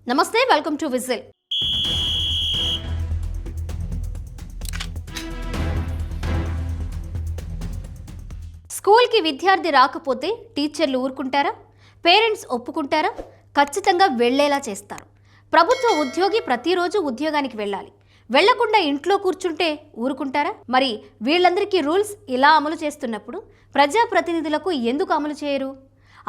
నమస్తే, welcome to whistle. స్కూల్కి విద్యార్థి రాకపోతే టీచర్లు ఊరుకుంటారా? పేరెంట్స్ ఒప్పుకుంటారా? ఖచ్చితంగా వెళ్లేలా చేస్తారు. ప్రభుత్వ ఉద్యోగి ప్రతిరోజు ఉద్యోగానికి వెళ్ళాలి. వెళ్లకుండా ఇంట్లో కూర్చుంటే ఊరుకుంటారా? మరి వీళ్ళందరికీ రూల్స్ ఇలా అమలు చేస్తున్నప్పుడు ప్రజాప్రతినిధులకు ఎందుకు అమలు చేయరు?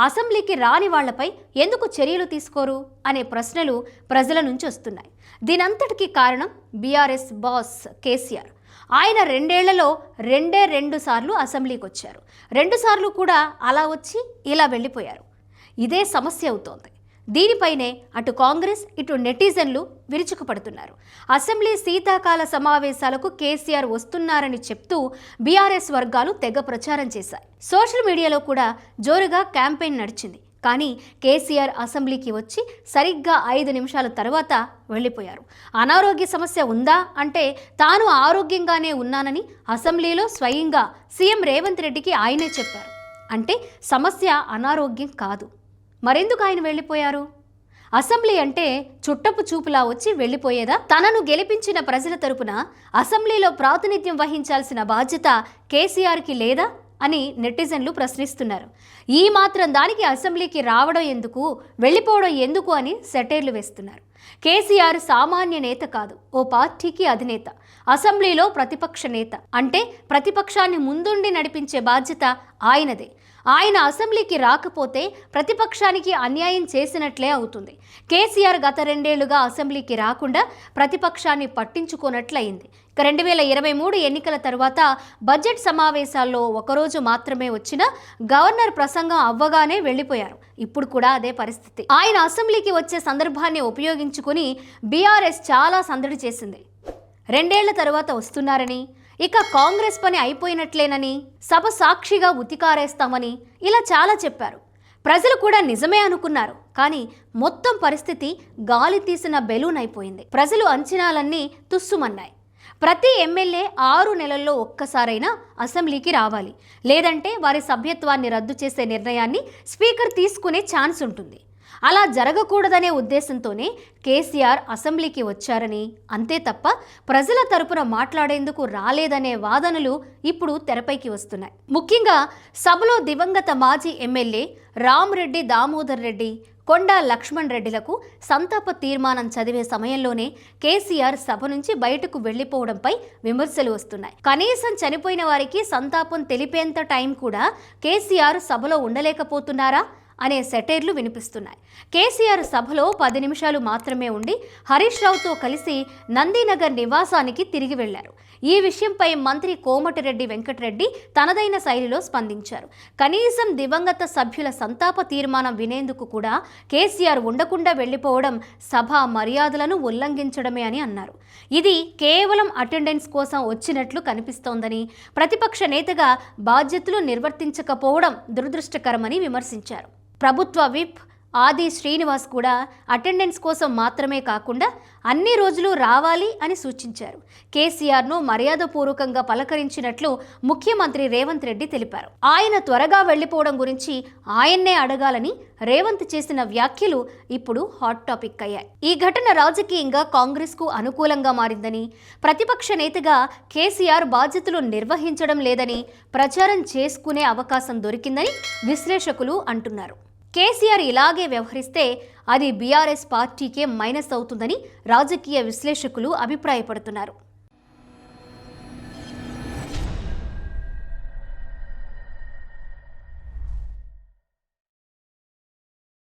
అసెంబ్లీకి రాని వాళ్లపై ఎందుకు చర్యలు తీసుకోరు అనే ప్రశ్నలు ప్రజల నుంచి వస్తున్నాయి. దీనంతటికీ కారణం బీఆర్ఎస్ బాస్ కేసీఆర్. ఆయన 2 ఏళ్లలో రెండు సార్లు అసెంబ్లీకి వచ్చారు. 2 సార్లు కూడా అలా వచ్చి ఇలా వెళ్ళిపోయారు. ఇదే సమస్య అవుతోంది. దీనిపైనే అటు కాంగ్రెస్ ఇటు నెటిజన్లు విరుచుకుపడుతున్నారు. అసెంబ్లీ శీతాకాల సమావేశాలకు కేసీఆర్ వస్తున్నారని చెప్తూ బీఆర్ఎస్ వర్గాలు తెగ ప్రచారం చేశాయి. సోషల్ మీడియాలో కూడా జోరుగా క్యాంపెయిన్ నడిచింది. కానీ కేసీఆర్ అసెంబ్లీకి వచ్చి సరిగ్గా 5 నిమిషాల తర్వాత వెళ్ళిపోయారు. అనారోగ్య సమస్య ఉందా అంటే తాను ఆరోగ్యంగానే ఉన్నానని అసెంబ్లీలో స్వయంగా సీఎం రేవంత్ రెడ్డికి ఆయనే చెప్పారు. అంటే సమస్య అనారోగ్యం కాదు. మరెందుకు ఆయన వెళ్ళిపోయారు? అసెంబ్లీ అంటే చుట్టపు చూపులా వచ్చి వెళ్ళిపోయేదా? తనను గెలిపించిన ప్రజల తరపున అసెంబ్లీలో ప్రాతినిధ్యం వహించాల్సిన బాధ్యత కేసీఆర్కి లేదా అని నెటిజన్లు ప్రశ్నిస్తున్నారు. ఈ మాత్రం దానికి అసెంబ్లీకి రావడం ఎందుకు, వెళ్ళిపోవడం ఎందుకు అని సెటైర్లు వేస్తున్నారు. కేసీఆర్ సామాన్య నేత కాదు, ఓ పార్టీకి అధినేత. అసెంబ్లీలో ప్రతిపక్ష నేత అంటే ప్రతిపక్షాన్ని ముందుండి నడిపించే బాధ్యత ఆయనదే. ఆయన అసెంబ్లీకి రాకపోతే ప్రతిపక్షానికి అన్యాయం చేసినట్లే అవుతుంది. కేసీఆర్ గత 2 ఏళ్లుగా అసెంబ్లీకి రాకుండా ప్రతిపక్షాన్ని పట్టించుకోనట్లయింది. 2023 ఎన్నికల తర్వాత బడ్జెట్ సమావేశాల్లో ఒకరోజు మాత్రమే వచ్చిన గవర్నర్ ప్రసంగం అవ్వగానే వెళ్ళిపోయారు. ఇప్పుడు కూడా అదే పరిస్థితి. ఆయన అసెంబ్లీకి వచ్చే సందర్భాన్ని ఉపయోగించుకుని బీఆర్ఎస్ చాలా సందడి చేసింది. 2 ఏళ్ల తర్వాత వస్తున్నారని, ఇక కాంగ్రెస్ పని అయిపోయినట్లేనని, సభ సాక్షిగా ఉతికారేస్తామని ఇలా చాలా చెప్పారు. ప్రజలు కూడా నిజమే అనుకున్నారు. కానీ మొత్తం పరిస్థితి గాలి తీసిన బెలూన్ అయిపోయింది. ప్రజలు అంచనాలన్నీ తుస్సుమన్నాయి. ప్రతి ఎమ్మెల్యే 6 నెలల్లో ఒక్కసారైనా అసెంబ్లీకి రావాలి, లేదంటే వారి సభ్యత్వాన్ని రద్దు చేసే నిర్ణయాన్ని స్పీకర్ తీసుకునే ఛాన్స్ ఉంటుంది. అలా జరగకూడదనే ఉద్దేశంతోనే కేసీఆర్ అసెంబ్లీకి వచ్చారని, అంతే తప్ప ప్రజల తరపున మాట్లాడేందుకు రాలేదనే వాదనలు ఇప్పుడు తెరపైకి వస్తున్నాయి. ముఖ్యంగా సభలో దివంగత మాజీ ఎమ్మెల్యే రామ్రెడ్డి దామోదర్ రెడ్డి, కొండా లక్ష్మణ్ రెడ్డిలకు సంతాప తీర్మానం చదివే సమయంలోనే కేసీఆర్ సభ నుంచి బయటకు వెళ్లిపోవడంపై విమర్శలు వస్తున్నాయి. కనీసం చనిపోయిన వారికి సంతాపం తెలిపేంత టైం కూడా కేసీఆర్ సభలో ఉండలేకపోతున్నారా అనే సెటైర్లు వినిపిస్తున్నాయి. కేసీఆర్ సభలో 10 నిమిషాలు మాత్రమే ఉండి హరీష్ రావుతో కలిసి నందీనగర్ నివాసానికి తిరిగి వెళ్లారు. ఈ విషయంపై మంత్రి కోమటిరెడ్డి వెంకటరెడ్డి తనదైన శైలిలో స్పందించారు. కనీసం దివంగత సభ్యుల సంతాప తీర్మానం వినేందుకు కూడా కేసీఆర్ ఉండకుండా వెళ్లిపోవడం సభ మర్యాదలను ఉల్లంఘించడమే అని అన్నారు. ఇది కేవలం అటెండెన్స్ కోసం వచ్చినట్లు కనిపిస్తోందని, ప్రతిపక్ష నేతగా బాధ్యతలు నిర్వర్తించకపోవడం దురదృష్టకరమని విమర్శించారు. ప్రభుత్వ విప్ ఆది శ్రీనివాస్ కూడా అటెండెన్స్ కోసం మాత్రమే కాకుండా అన్ని రోజులు రావాలి అని సూచించారు. కేసీఆర్ను మర్యాదపూర్వకంగా పలకరించినట్లు ముఖ్యమంత్రి రేవంత్ రెడ్డి తెలిపారు. ఆయన త్వరగా వెళ్లిపోవడం గురించి ఆయన్నే అడగాలని రేవంత్ చేసిన వ్యాఖ్యలు ఇప్పుడు హాట్ టాపిక్ అయ్యాయి. ఈ ఘటన రాజకీయంగా కాంగ్రెస్కు అనుకూలంగా మారిందని, ప్రతిపక్ష నేతగా కేసీఆర్ బాధ్యతలు నిర్వహించడం లేదని ప్రచారం చేసుకునే అవకాశం దొరికిందని విశ్లేషకులు అంటున్నారు. కేసీఆర్ ఇలాగే వ్యవహరిస్తే అది బీఆర్ఎస్ పార్టీకే మైనస్ అవుతుందని రాజకీయ విశ్లేషకులు అభిప్రాయపడుతున్నారు.